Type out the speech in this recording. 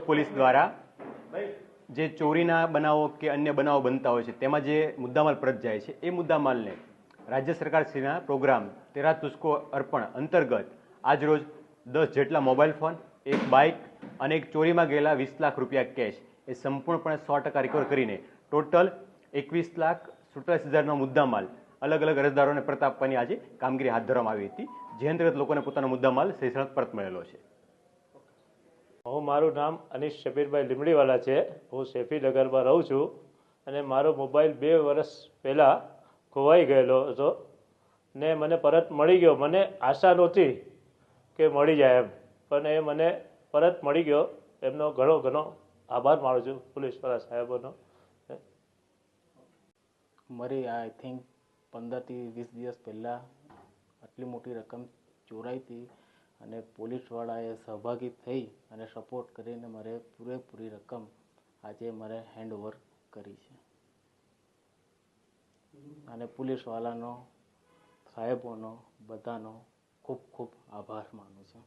Police દ્વારા જે ચોરીના બનાવો કે અન્ય બનાવો બનતા હોય છે તેમાં જે મુદ્દામાલ પરત જાય છે એ મુદ્દામાલને રાજ્ય સરકારશ્રીના પ્રોગ્રામ તેરા તુસ્કો અર્પણ અંતર્ગત આજરોજ 10 જેટલા મોબાઈલ ફોન, એક બાઇક અને એક ચોરીમાં ગયેલા 20 લાખ રૂપિયા કેશ એ સંપૂર્ણપણે 100% રિકવર કરીને ટોટલ 21,47,000નો મુદ્દામાલ અલગ અલગ અરજદારોને પરત આપવાની આજે કામગીરી હાથ ધરવામાં આવી હતી, જે અંતર્ગત લોકોને પોતાનો મુદ્દામાલ સહી સલામત પરત મળેલો છે. મારું નામ અનીશ શબીરભાઈ લીમડીવાલા છે. હું શેફી નગરમાં રહું છું અને મારો મોબાઈલ 2 વર્ષ પહેલાં ખોવાઈ ગયેલો હતો ને મને પરત મળી ગયો. મને આશા નહોતી કે મળી જાય એમ, પણ એ મને પરત મળી ગયો. એમનો ઘણો ઘણો આભાર માનું છું પોલીસવાળા સાહેબોનો. મારી આઈ થિંક 15થી 20 દિવસ પહેલાં આટલી મોટી રકમ ચોરાઈ હતી અને પોલીસવાળાએ સહભાગી થઈ અને સપોર્ટ કરીને મારે પૂરેપૂરી રકમ આજે મારે હેન્ડઓવર કરી છે અને પોલીસવાળાનો, સાહેબોનો, બધાનો ખૂબ ખૂબ આભાર માનું છું.